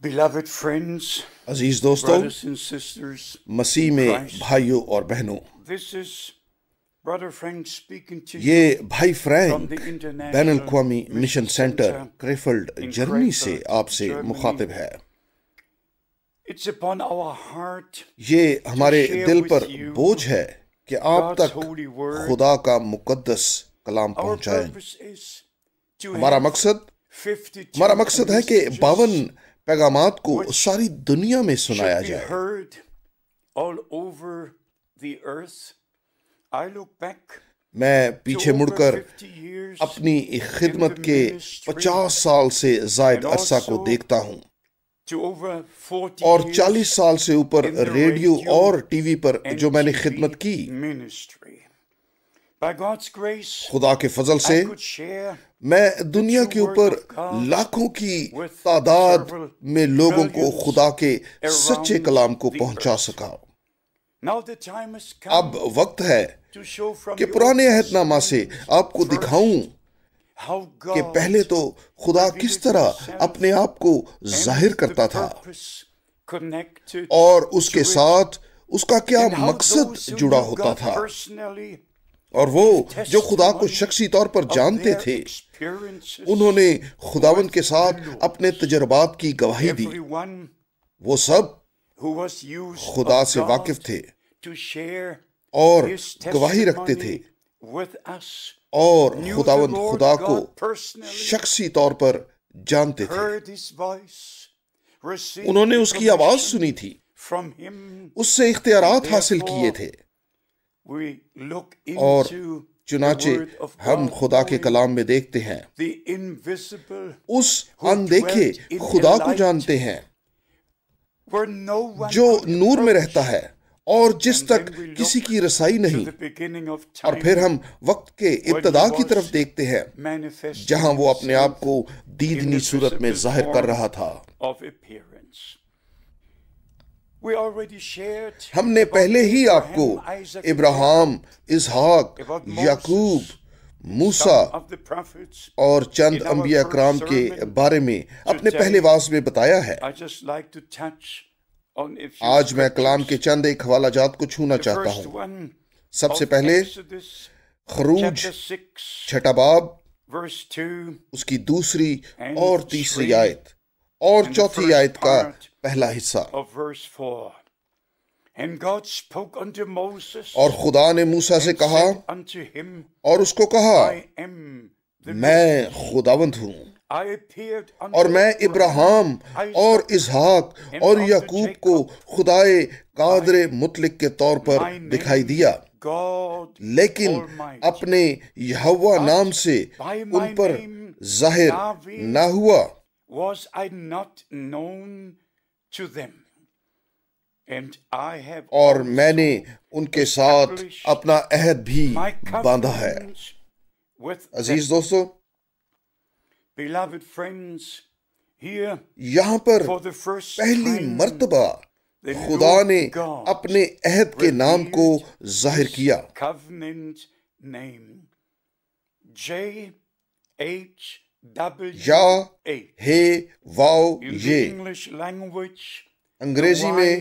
Beloved friends, عزیز دوستوں، brothers and sisters, مسیح میں بھائیوں اور بہنوں، this is Brother Frank speaking to you یہ بھائی from Frank the been International الاقوامی mission centre Center کریفلڈ in Germany سے Krefeld, آپ سے Germany. مخاطب ہے۔ It's upon our heart یہ ہمارے share دل with پر you بوجھ ہے کہ آپ God's تک holy word. خدا کا مقدس کلام Our پہنچائیں۔ purpose is to ہمارا have مقصد 52 ہمارا مقصد ہے کہ messages 52 پیغامات کو which ساری دنیا میں سنایا should be جائے۔ heard all over the earth. I look back میں to پیچھے مڑ over کر 50 years اپنی خدمت in the کے ministry 50 سال سے زائد and عرصہ کو also دیکھتا ہوں، to over 40 اور years 40 سال سے اوپر in the ریڈیو radio اور ٹی وی پر and جو میں نے TV خدمت کی۔ ministry. By God's grace, خدا کے فضل سے I could share میں دنیا true کے word اوپر of God لاکھوں کی with تعداد several میں لوگوں کو millions خدا کے سچے around کلام کو the پہنچا earth. سکا۔ Now the time has اب come وقت ہے to show from کہ the پرانے Old عہد نامہ سے Testament آپ کو دکھاؤں how کہ God پہلے تو خدا کس طرح اپنے آپ کو ظاہر and کرتا the تھا، purpose connected اور اس کے to it, ساتھ اس کا کیا and how مقصد those who جڑا knew ہوتا God تھا، personally اور وہ gave جو خدا کو testimony شخصی طور پر of جانتے their تھے، experiences. انہوں نے خداوند کے ساتھ اپنے تجربات کی گواہی دی۔ Everyone وہ سب who was used خدا of سے God واقف تھے to share اور his گواہی رکھتے تھے، testimony with us, اور knew خداوند the Lord خدا کو God personally, شخصی طور پر جانتے تھے۔ heard his voice, received انہوں نے the اس کی آواز permission سنی تھی، from him. اس سے اختیارات حاصل کیے تھے، We look اور into چنانچہ the word of ہم God, خدا کے knowing کلام میں دیکھتے ہیں، the invisible, اس اندیکھے خدا کو جانتے ہیں where no one جو could نور میں approach. رہتا ہے اور جس And تک then we کسی look کی رسائی to نہیں، the beginning of اور time, پھر ہم وقت کے ابتدا کی طرف دیکھتے ہیں manifesting جہاں وہ اپنے آپ کو in دیدنی the صورت میں visible ظاہر کر form رہا تھا۔ of appearance. We already shared ہم نے about پہلے ہی آپ کو Abraham, Isaac, and ابراہام، اسحاق، about Moses, یعقوب، Jacob, موسیٰ some of the prophets. اور چند In our انبیاء first کرام کے sermon بارے میں اپنے today, پہلے واعظ میں بتایا ہے۔ I just like to touch on a few آج میں کلام کے scriptures. چند ایک حوالہ جات کو چھونا The چاہتا first ہوں۔ one سب سے of پہلے Exodus, خروج chapter 6, چھٹا باب، verse 2, اس کی دوسری and اور تیسری 3, آیت اور and the چوتھی first آیت کا part پہلا حصہ۔ of verse 4. And God spoke unto Moses اور خدا نے موسیٰ سے and کہا said unto him, اور اس کو کہا، I am the میں Lord. خداوند ہوں، I appeared unto اور میں ابراہم اور Isaac, اسحاق and اور unto یعقوب Jacob, کو خدائے قادر مطلق کے طور پر my name, دکھائی دیا، God لیکن Almighty. اپنے یہوہ نام سے by my in per name, ظاہر Yahweh, نہ ہوا، was I not known to them. And I have اور میں also نے ان کے ساتھ established اپنا عہد بھی my باندھا ہے۔ covenant with them. عزیز دوستو، Beloved friends, here یہاں پر for the first پہلی time, مرتبہ the خدا Lord نے God اپنے عہد کے نام کو ظاہر his کیا۔ covenant name. یا J-H-W-H. ہے واو In the یہ English language, انگریزی میں Y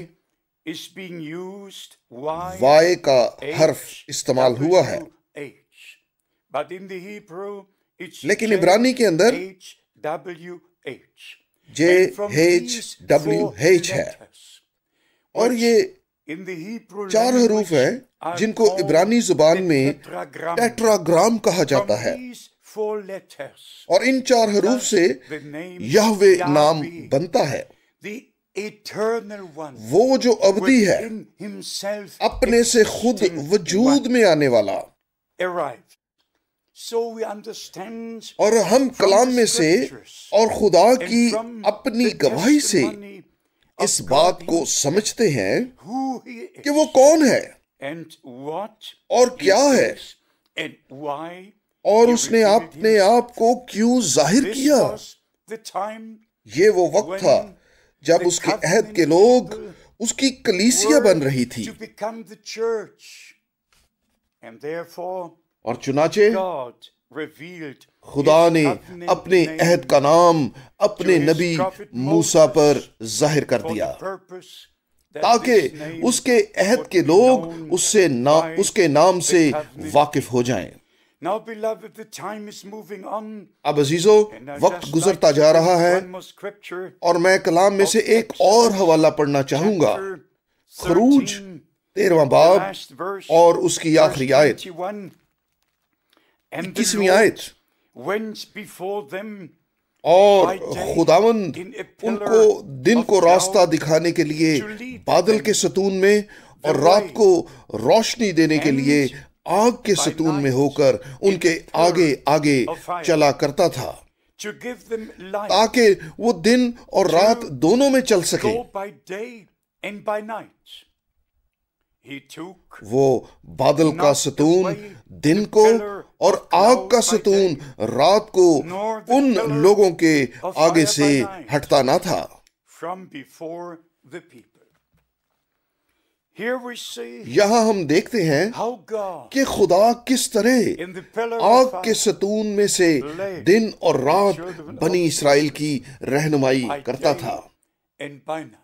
is being used, Y, وائے کا حرف H, استعمال ہوا ہے، W-H. But in the Hebrew, it's لیکن عبرانی کے اندر J-H-W-H. J And from H these W four H ہے، letters, اور which یہ in the Hebrew 4 حروف language ہیں are جن کو عبرانی called زبان the میں tetragram. ٹیٹراگرام کہا From جاتا ہے، these 4 letters, اور ان 4 حروف سے the name یہوہ نام Yahweh, بنتا ہے، the eternal one, وہ جو ابدی ہے، within himself اپنے سے خود existing وجود one, میں آنے والا۔ arrived. So we understand اور ہم from کلام the میں سے scriptures اور خدا and کی from اپنی the گواہی سے testimony of اس God بات کو himself, سمجھتے ہیں who he کہ is وہ کون ہے and what اور he کیا ہے، is and why اور he اس نے revealed اپنے himself. آپ کو کیوں ظاہر This کیا۔ was the time یہ وہ وقت تھا جب اس کے عہد کے لوگ اس کی کلیسیا بن رہی تھی، to become the church. And therefore, اور چنانچہ God revealed خدا his نے covenant اپنے name عہد کا نام اپنے to his نبی prophet موسیٰ پر Moses ظاہر کر for دیا the purpose that تاکہ this name اس کے عہد would کے be لوگ known اس کے نام by سے the covenant واقف ہو جائیں۔ Now, beloved, the time is moving on, اب عزیزو and I وقت just گزرتا like to جا read رہا ہے one more scripture اور میں کلام میں سے of ایک اور Exodus حوالہ پڑھنا چاہوں گا، chapter خروج 13, 13واں the باب last verse, اور اس کی verse آخری آیت 21. And the 21ویں آیت، Lord went before them اور by day خداوند in a ان pillar کو دن of کو راستہ cloud دکھانے کے لیے to lead بادل them کے ستون میں اور the رات way, کو روشنی دینے کے لیے and آگ کے by ستون میں night ہو کر ان in کے a pillar آگے آگے of fire چلا کرتا تھا، to give them light تاکہ وہ دن اور رات to دونوں میں چل سکے۔ go by day and by night. He took وہ بادل کا not ستون away دن the کو pillar اور of آگ cloud کا by ستون day, رات کو nor the ان pillar لوگوں کے of آگے fire سے by night ہٹتا نہ تھا۔ from before the people. Here we see یہاں ہم دیکھتے ہیں how God کہ خدا کس طرح in the pillar آگ of کے fire ستون میں سے دن اور رات بنی اسرائیل کی رہنمائی by کرتا day تھا۔ and by night.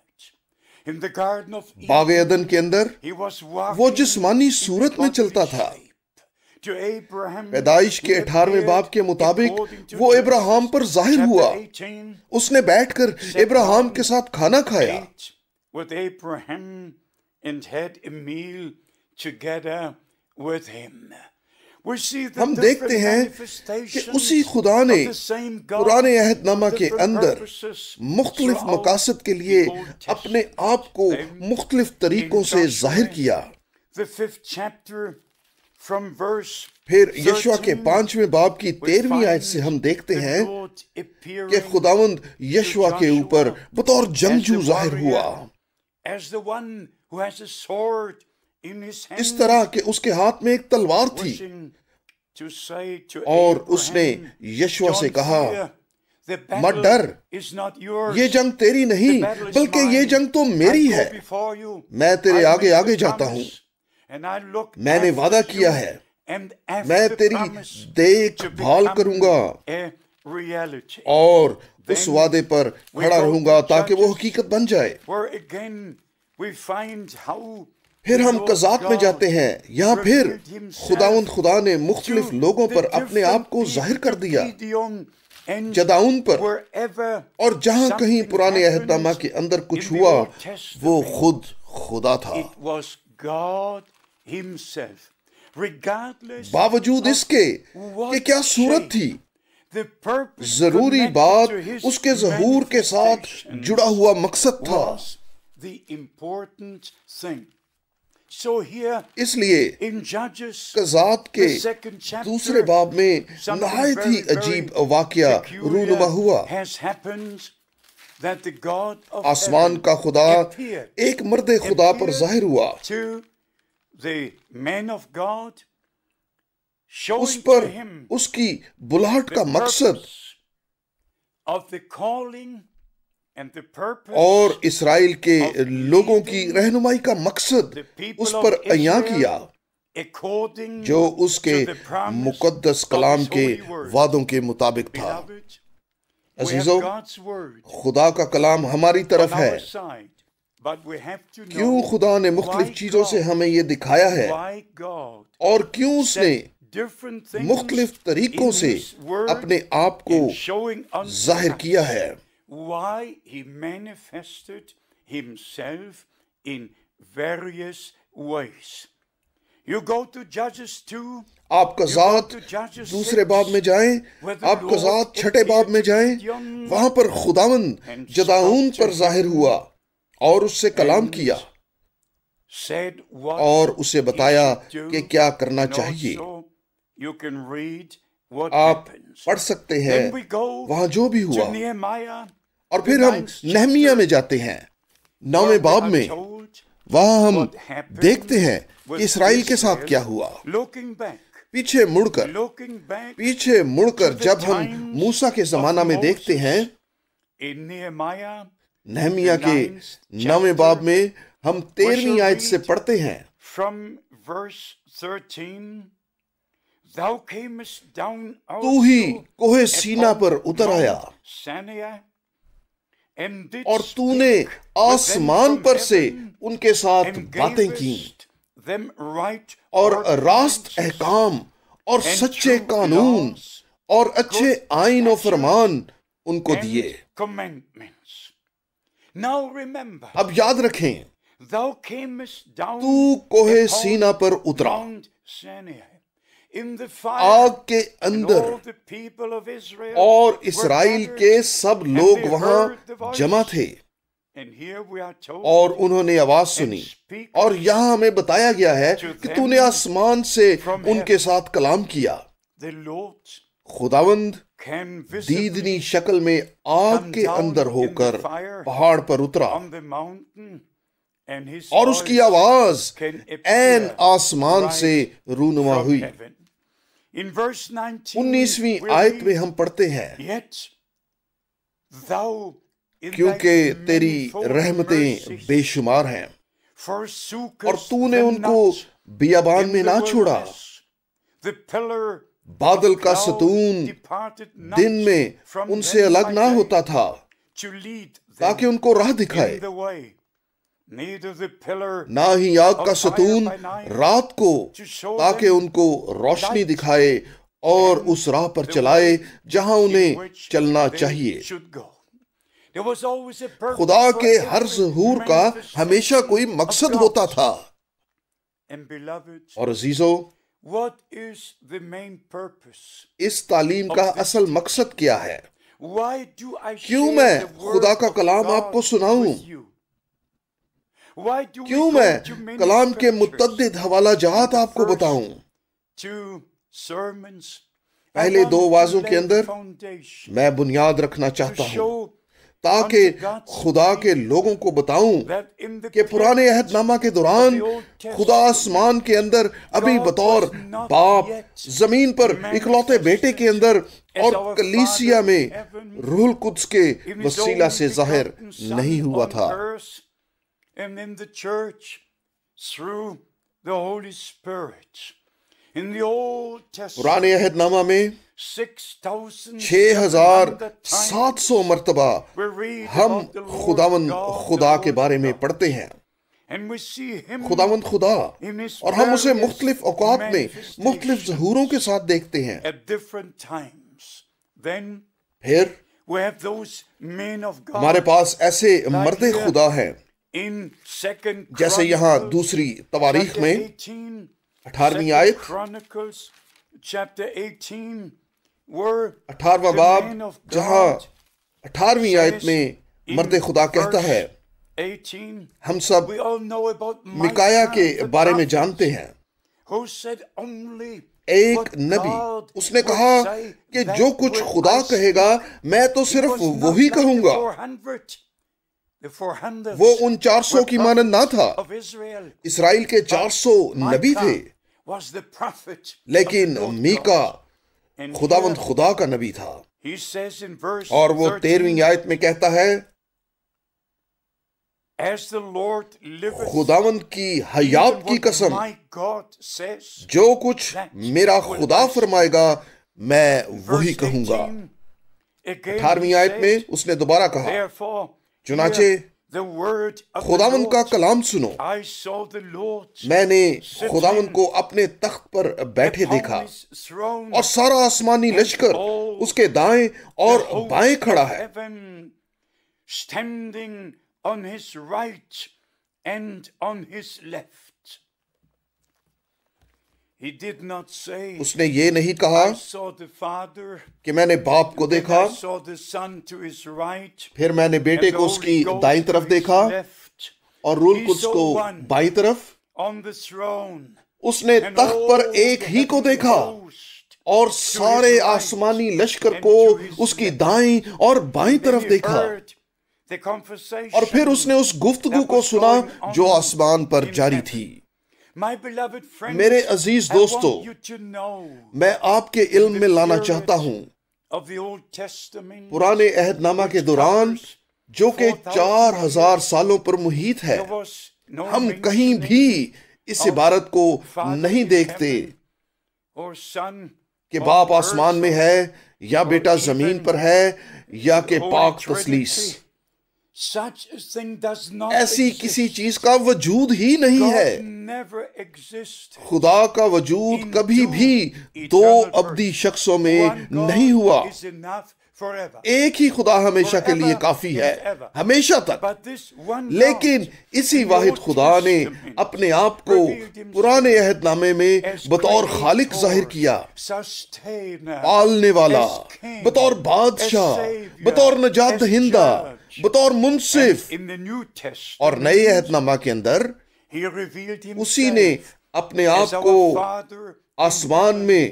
In the Garden of Bagh Eden, عدن کے اندر he was وہ walking جسمانی in صورت میں bodily چلتا تھا۔ shape. To Abraham, پیدائش کے he 18ویں باب appeared کے مطابق according to وہ ابراہام پر Genesis ظاہر chapter ہوا، 18, اس نے بیٹھ کر ابراہام کے ساتھ کھانا کھایا، ate with Abraham and had a meal together with him. We see the ہم different دیکھتے ہیں کہ manifestations اسی خدا نے of the same God پرانے عہد نامہ for کے different اندر purposes مختلف throughout مقاصد کے لیے the Old اپنے Testament. آپ کو Then مختلف طریقوں in سے Joshua, ظاہر کیا۔ the 5th chapter from verse پھر یشوع کے 13, 5ویں باب کی we 13ویں آیت find سے ہم دیکھتے the ہیں Lord appearing کہ خداوند یشوع کے اوپر بطور as جنگجو the ظاہر ہوا، warrior, as the one who has a sword in his hand, اس طرح کہ اس کے ہاتھ میں ایک تلوار تھی، wishing to say to اور اس نے Abraham, یشوع سے "Don't کہا، fear, the مت battle ڈر، is not yours, یہ جنگ تیری the نہیں battle is بلکہ یہ mine. جنگ تو میری I go ہے، before you, میں تیرے I آگے make آگے the جاتا ہوں، promise, and I look میں نے after وعدہ you, کیا ہے، and after میں the تیری promise دیکھ to بھال become کروں گا a reality." اور اس Then وعدے پر we کھڑا go رہوں to گا تاکہ وہ Judges, حقیقت بن جائے۔ where again we find how پھر the ہم Lord قضات میں God جاتے ہیں، یہاں پھر revealed himself خداوند خدا نے مختلف to لوگوں the پر اپنے آپ different کو people, ظاہر کر to دیا، Gideon, and جدعون پر، wherever اور جہاں کہیں something پرانے عہد نامہ happened کے اندر in کچھ the ہوا Old وہ Testament, خود خدا تھا، it was God himself, regardless باوجود اس کے کہ what کیا صورت shape, تھی، the purpose ضروری connected بات to his اس کے ظہور کے ساتھ manifestations جڑا ہوا مقصد تھا۔ was the important thing. So here اس لیے in Judges, قضات کے the second chapter, دوسرے باب میں something نہایت ہی very, عجیب very واقعہ رونما ہوا۔ peculiar has happened, that the God of آسمان heaven کا خدا appeared ایک مرد خدا پر ظاہر ہوا، to the man of God, us showing per to him اس کی بلاہٹ کا the مقصد purpose of the calling and the purpose اور اسرائیل کے لوگوں کی رہنمائی کا مقصد the people اس of پر عیاں کیا، Israel according جو اس کے to the promise مقدس of کلام his کے holy word. وعدوں کے مطابق تھا۔ Beloved, we have عزیزو، God's word خدا کا کلام ہماری طرف on ہے، our side, but we have to کیوں know خدا نے مختلف why چیزوں سے God, ہمیں یہ دکھایا ہے why God اور کیوں اس نے said different things مختلف طریقوں in سے his word اپنے آپ کو and showing unto ظاہر us کیا ہے، why he manifested himself in various ways. You go to Judges 2, آپ قضات دوسرے باب میں جائیں، آپ قضات چھٹے باب میں جائیں، وہاں پر خداوند جدعون پر ظاہر ہوا اور اس سے کلام کیا said what اور اسے بتایا he should do, کہ کیا کرنا and چاہیے۔ also you can read what آپ happens. پڑھ سکتے ہیں Then we go وہاں جو بھی to ہوا، Nehemiah, اور the پھر ہم 9th نہمیہ chapter, میں جاتے ہیں، where 9ویں we باب are میں، told وہاں ہم what happened دیکھتے ہیں کہ with اسرائیل کے ساتھ Israel. کیا ہوا۔ Looking back, پیچھے مڑ کر پیچھے مڑ کر جب ہم موسیٰ کے زمانہ میں دیکھتے ہیں، in Nehemiah, نہمیہ کے 9ویں باب میں ہم 13ویں آیت سے پڑھتے ہیں، from verse 13, Thou camest down تو ہی also کوہ سینا پر upon اتر آیا Mount Sinai, and اور didst تو نے speak with them آسمان from پر سے heaven, ان کے ساتھ and باتیں کیں gavest them right اور راست ordinances احکام اور and سچے true قانون laws, اور اچھے آئین و فرمان ان کو and دیے۔ commandments. Now remember, اب یاد رکھیں، thou camest down تو کوہ upon سینا پر اترا، Mount Sinai in the fire, آگ کے and another, all the people of Israel اور were اسرائیل gathered, کے سب and لوگ they وہاں heard the voice. جمع تھے، And here we are told, اور انہوں نے آواز سنی، اور یہاں ہمیں بتایا گیا ہے کہ تو نے آسمان سے ان کے ساتھ کلام کیا۔ the Lord خداوند can دیدنی visibly شکل میں آگ کے اندر ہو کر پہاڑ پر اترا، on the mountain, and his اور اس کی voice آواز can عین appear آسمان سے رونما from ہوئی۔ heaven. In verse 19, 19ویں we آیت میں read, ہم پڑھتے ہیں، Yet thou in thy کیونکہ تیری manifold رحمتیں mercies بے شمار ہیں، forsookest اور تو نے ان them کو not بیابان in میں the نہ چھوڑا۔ wilderness. The pillar بادل of کا cloud ستون departed not دن میں from ان سے them الگ by نہ day ہوتا تھا to lead تاکہ them ان کو راہ دکھائے، in the way, neither the pillar نہ ہی آگ کا of ستون fire by night رات کو to show تاکہ them ان کو روشنی light دکھائے اور and اس راہ پر the چلائے way جہاں in انہیں which چلنا they چاہیے۔ should go. There was always a purpose خدا for کے ہر every ظہور کا ہمیشہ manifestation کوئی of مقصد God. ہوتا تھا۔ And beloved, اور عزیزو، what is the main purpose? اس تعلیم کا اصل مقصد کیا ہے؟ Why do I کیوں share میں the word خدا کا of کلام آپ کو God سناؤں؟ with you? Why do we کیوں go میں to many کلام کے scriptures? متعدد حوالہ جات آپ کو بتاؤں؟ Two sermons. پہلے I دو want وعظوں to کے lay اندر foundation میں بنیاد رکھنا to چاہتا ہوں show تاکہ خدا کے لوگوں کو بتاؤں that in the کہ پرانے عہد نامہ کے دوران خدا آسمان کے اندر ابھی بطور باپ زمین پر اکلوتے بیٹے کے اندر اور کلیسیا میں روح القدس کے وسیلہ سے ظاہر نہیں ہوا تھا، and in the church through the Holy Spirit. In the Old Testament, پرانے عہد نامہ میں 6700 مرتبہ ہم خداوند خدا کے بارے میں پڑھتے ہیں، خداوند خدا، اور ہم اسے مختلف اوقات میں مختلف ظہوروں کے ساتھ دیکھتے ہیں۔ پھر ہمارے پاس ایسے مرد خدا ہیں جیسے یہاں دوسری تواریخ میں 18ویں آیت، 18واں باب، جہاں 18ویں آیت میں مرد خدا کہتا ہے، ہم سب میکایا کے بارے میں جانتے ہیں، ایک نبی، اس نے کہا کہ جو کچھ خدا کہے گا میں تو صرف وہی کہوں گا۔ وہ ان 400 کی مانند نہ تھا، اسرائیل کے 400 نبی تھے، لیکن میکا خداوند خدا کا نبی تھا، اور وہ 13ویں آیت میں کہتا ہے، خداوند کی حیات کی قسم، جو کچھ میرا خدا فرمائے گا میں وہی کہوں گا۔ 18ویں آیت میں اس نے دوبارہ کہا، چنانچہ خداوند کا کلام سنو، میں نے خداوند کو اپنے تخت پر بیٹھے دیکھا، اور سارا آسمانی لشکر اس کے دائیں اور بائیں کھڑا ہے۔ On his right and on his left. He did not say, اس نے یہ نہیں کہا I saw the Father, کہ میں نے باپ کو دیکھا، I saw the Son to his right, پھر میں نے بیٹے and کو the اس کی Holy Ghost دائیں to طرف his دیکھا left. اور روح القدس کو بائیں طرف۔ On the throne, اس نے and تخت پر all ایک the ہی کو heavenly دیکھا host اور سارے آسمانی لشکر کو اس کی دائیں اور بائیں طرف دیکھا، اور پھر اس نے اس گفتگو کو سنا جو آسمان پر جاری تھی۔ میرے عزیز دوستو، میں آپ کے علم میں لانا چاہتا ہوں پرانے عہد نامہ کے دوران، جو کہ 4000 سالوں پر محیط ہے، ہم کہیں بھی اس عبارت کو نہیں دیکھتے، کہ باپ آسمان میں ہے یا بیٹا زمین پر ہے یا کہ پاک تثلیث، ایسی کسی چیز کا وجود ہی نہیں ہے۔ خدا کا وجود کبھی بھی دو ابدی شخصوں میں نہیں ہوا۔ ایک ہی خدا ہمیشہ کے لیے کافی ہے، ہمیشہ تک۔ لیکن اسی واحد خدا نے اپنے آپ کو پرانے عہد نامے میں بطور خالق ظاہر کیا، پالنے والا، بطور بادشاہ، بطور نجات دہندہ، بطور منصف۔ اور نئے عہد نامہ کے اندر اسی نے اپنے آپ کو آسمان میں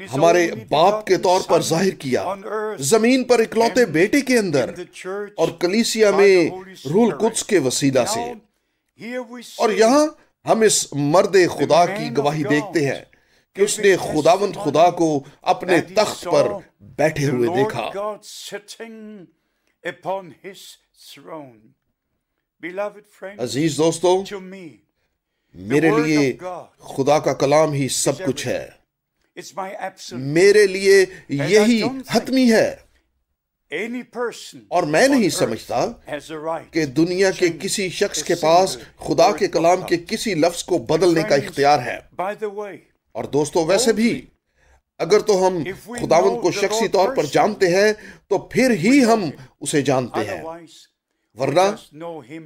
ہمارے باپ کے طور پر ظاہر کیا، زمین پر اکلوتے بیٹے کے اندر، اور کلیسیا میں روح القدس کے وسیلہ سے۔ اور یہاں ہم اس مرد خدا کی گواہی دیکھتے ہیں کہ اس نے خداوند خدا کو اپنے تخت پر بیٹھے ہوئے دیکھا۔ عزیز دوستو، میرے لیے خدا کا کلام ہی سب کچھ ہے، میرے لیے یہی حتمی ہے، اور میں نہیں سمجھتا کہ دنیا کے کسی شخص کے پاس خدا کے کلام کے کسی لفظ کو بدلنے کا اختیار ہے۔ اور دوستو، ویسے بھی اگر تو ہم خداوند کو شخصی طور پر جانتے ہیں تو پھر ہی ہم اسے جانتے ہیں، ورنہ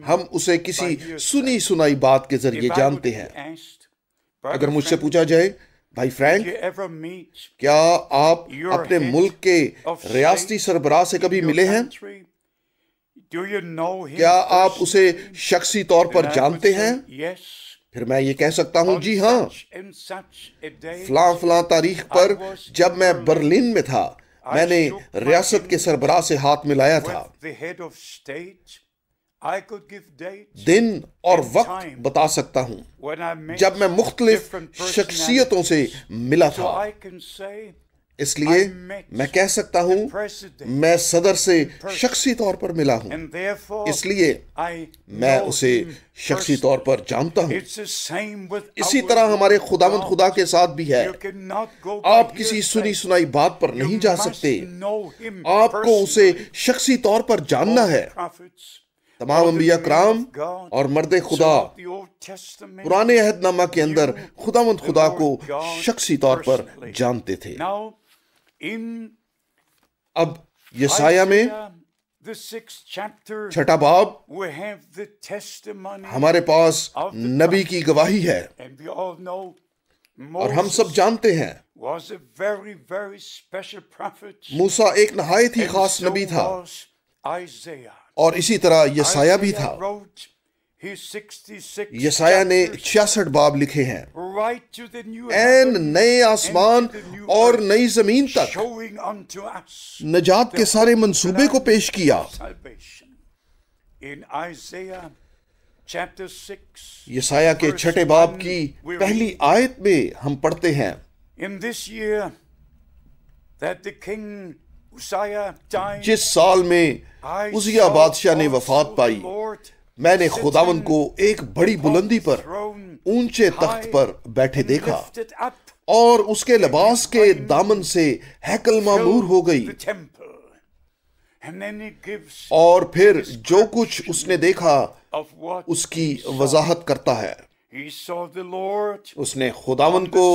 ہم اسے کسی سنی سنائی بات کے ذریعے جانتے ہیں۔ اگر مجھ سے پوچھا جائے، بھائی فرینک، کیا آپ اپنے ملک کے ریاستی سربراہ سے کبھی ملے ہیں؟ کیا آپ اسے شخصی طور پر جانتے ہیں؟ پھر میں یہ کہہ سکتا ہوں، جی ہاں، فلاں فلاں تاریخ پر جب میں برلن میں تھا، میں نے ریاست کے سربراہ سے ہاتھ ملایا تھا۔ دن اور وقت بتا سکتا ہوں جب میں مختلف شخصیتوں سے ملا تھا، اس لیے میں کہہ سکتا ہوں میں صدر سے شخصی طور پر ملا ہوں، اس لیے میں اسے شخصی طور پر جانتا ہوں۔ اسی طرح ہمارے خداوند خدا کے ساتھ بھی ہے۔ آپ کسی سنی سنائی بات پر نہیں جا سکتے، آپ کو اسے شخصی طور پر جاننا ہے۔ تمام انبیاء کرام اور مرد خدا پرانے عہد نامہ کے اندر خداوند خدا کو شخصی طور پر جانتے تھے۔ اب یسایہ میں 6 باب ہمارے پاس نبی کی گواہی ہے، اور ہم سب جانتے ہیں موسیٰ ایک نہایت ہی خاص نبی تھا، اور اسی طرح یسایہ بھی تھا۔ یسایہ نے 66 باب لکھے ہیں، این نئے آسمان اور نئی زمین تک نجات کے سارے منصوبے کو پیش کیا۔ یسایہ کے 6 باب کی پہلی آیت میں ہم پڑھتے ہیں، جس سال میں عزیہ بادشاہ نے وفات پائی، میں نے خداوند کو ایک بڑی بلندی پر اونچے تخت پر بیٹھے دیکھا، اور اس کے لباس کے دامن سے ہیکل معمور ہو گئی۔ اور پھر جو کچھ اس نے دیکھا اس کی وضاحت کرتا ہے۔ اس نے خداوند کو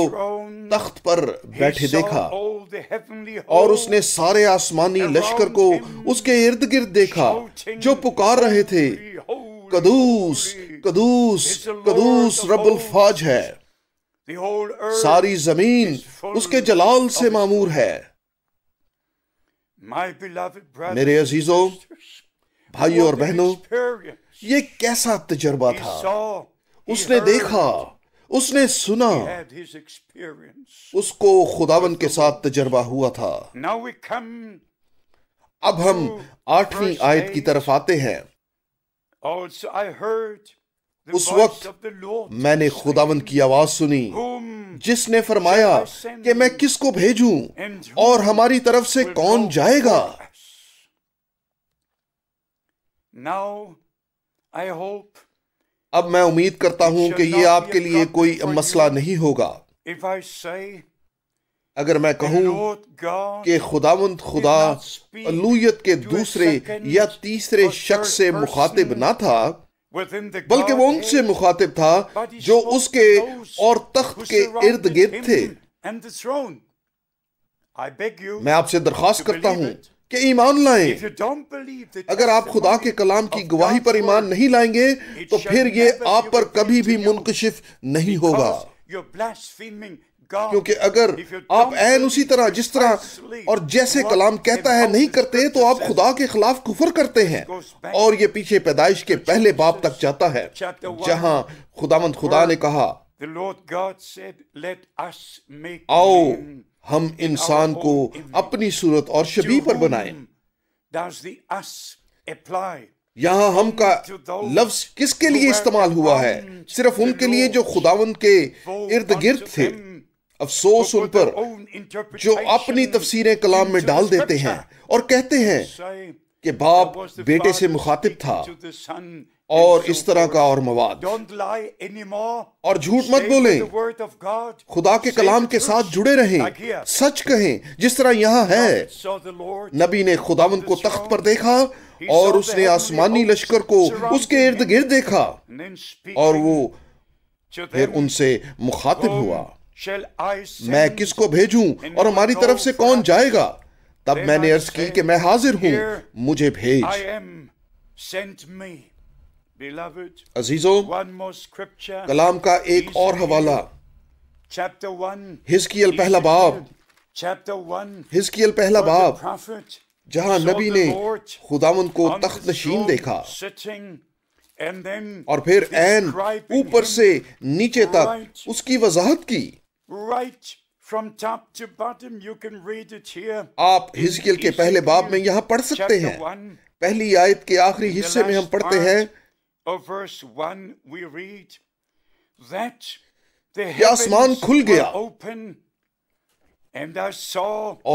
تخت پر بیٹھے دیکھا، اور اس نے سارے آسمانی لشکر کو اس کے ارد گرد دیکھا جو پکار رہے تھے، قدوس قدوس قدوس رب الفاج ہے، ساری زمین اس کے جلال سے معمور ہے۔ میرے عزیزو، بھائیوں اور بہنوں، یہ کیسا تجربہ تھا؟ اس نے دیکھا، اس نے سنا، اس کو خداوند کے ساتھ تجربہ ہوا تھا۔ اب ہم 8ویں آیت کی طرف آتے ہیں۔ اس وقت میں نے خداوند کی آواز سنی جس نے فرمایا کہ میں کس کو بھیجوں اور ہماری طرف سے کون جائے گا؟ اب میں امید کرتا ہوں کہ یہ آپ کے لیے کوئی مسئلہ نہیں ہوگا اگر میں کہوں کہ خداوند خدا الوہیت کے دوسرے یا تیسرے شخص سے مخاطب نہ تھا، بلکہ وہ ان سے مخاطب تھا جو اس کے اور تخت کے ارد گرد تھے، میں آپ سے درخواست کرتا ہوں کہ ایمان لائیں۔ اگر آپ خدا کے کلام کی گواہی پر ایمان نہیں لائیں گے تو پھر یہ آپ پر کبھی بھی منکشف نہیں ہوگا، کیونکہ اگر آپ عین اسی طرح جس طرح اور جیسے کلام کہتا ہے نہیں کرتے تو آپ خدا کے خلاف کفر کرتے ہیں، اور یہ پیچھے پیدائش کے پہلے باب تک جاتا ہے جہاں خداوند خدا نے کہا آؤ ہم انسان کو اپنی صورت اور شبیہ پر بنائیں۔ یہاں ہم کا لفظ کس کے لیے استعمال ہوا ہے؟ صرف ان کے لیے جو خداوند کے ارد گرد تھے۔ افسوس ان پر جو اپنی تفسیریں کلام میں ڈال دیتے ہیں اور کہتے ہیں کہ باپ بیٹے سے مخاطب تھا اور اس طرح کا اور مواد۔ اور جھوٹ مت بولیں، خدا کے کلام کے ساتھ جڑے رہیں، سچ کہیں جس طرح یہاں ہے۔ نبی نے خداوند کو تخت پر دیکھا اور اس نے آسمانی لشکر کو اس کے ارد گرد دیکھا، اور وہ پھر ان سے مخاطب ہوا، میں کس کو بھیجوں اور ہماری طرف سے کون جائے گا؟ تب میں نے عرض کی کہ میں حاضر ہوں، مجھے بھیج۔ عزیزو، کلام کا ایک اور حوالہ، حزقیل پہلا باب، حزقیل پہلا باب، جہاں نبی نے خداوند کو تخت نشین دیکھا اور پھر عین اوپر سے نیچے تک اس کی وضاحت کی۔ آپ حزقیل کے پہلے باب میں یہاں پڑھ سکتے ہیں، پہلی آیت کے آخری حصے میں ہم پڑھتے ہیں کہ آسمان کھل گیا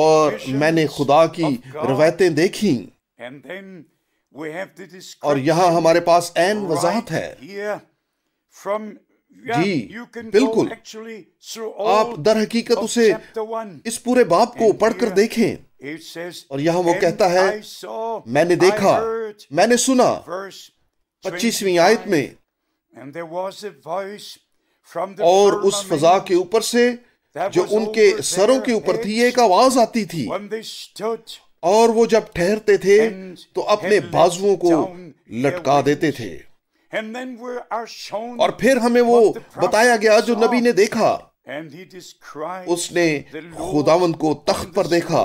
اور میں نے خدا کی روایتیں دیکھیں، اور یہاں ہمارے پاس عین وضاحت ہے۔ جی بالکل، آپ در حقیقت اسے اس پورے باب کو پڑھ کر دیکھیں، اور یہاں وہ کہتا ہے میں نے دیکھا، میں نے سنا، 25ویں آیت میں، اور اس فضا کے اوپر سے جو ان کے سروں کے اوپر تھی ایک آواز آتی تھی، اور وہ جب ٹھہرتے تھے تو اپنے بازوؤں کو لٹکا دیتے تھے۔ اور پھر ہمیں وہ بتایا گیا جو نبی نے دیکھا، اس نے خداوند کو تخت پر دیکھا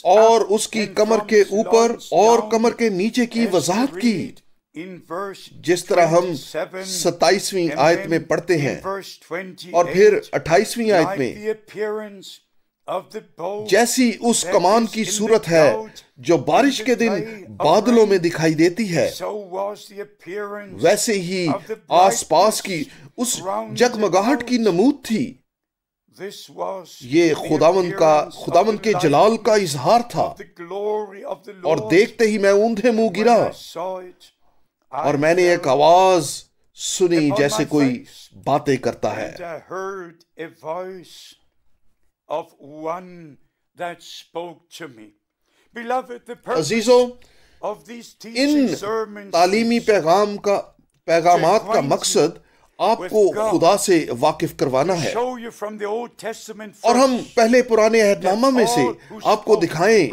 اور اس کی کمر کے اوپر اور کمر کے نیچے کی وضاحت کی، جس طرح ہم 27ویں آیت میں پڑھتے ہیں، اور پھر 28ویں آیت میں، جیسی اس کمان کی صورت ہے جو بارش کے دن بادلوں میں دکھائی دیتی ہے، ویسے ہی آس پاس کی اس جگمگاہٹ کی نمود تھی۔ یہ خداوند کے جلال کا اظہار تھا، اور دیکھتے ہی میں اوندھے منہ گرا، اور میں نے ایک آواز سنی جیسے کوئی باتیں کرتا ہے۔ عزیزو، ان تعلیمی پیغامات کا مقصد آپ کو خدا سے واقف کروانا ہے، اور ہم پہلے پرانے عہد نامہ میں سے آپ کو دکھائیں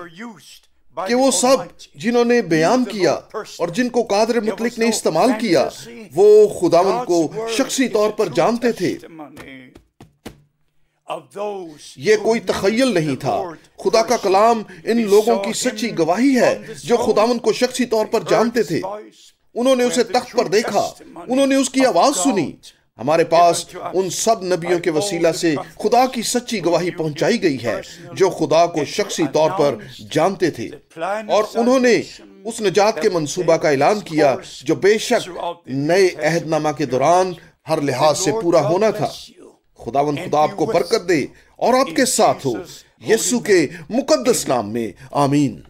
کہ وہ سب جنہوں نے بیان کیا اور جن کو قادر مطلق نے استعمال کیا، وہ خداوند کو شخصی طور پر جانتے تھے۔ یہ کوئی تخیل نہیں تھا، خدا کا کلام ان لوگوں کی سچی گواہی ہے جو خداوند کو شخصی طور پر جانتے تھے۔ انہوں نے اسے تخت پر دیکھا، انہوں نے اس کی آواز سنی۔ ہمارے پاس ان سب نبیوں کے وسیلہ سے خدا کی سچی گواہی پہنچائی گئی ہے جو خدا کو شخصی طور پر جانتے تھے، اور انہوں نے اس نجات کے منصوبہ کا اعلان کیا جو بے شک نئے عہد نامہ کے دوران ہر لحاظ سے پورا ہونا تھا۔ خداوند خدا آپ کو برکت دے اور آپ کے ساتھ ہو، یسوع کے مقدس نام میں، آمین۔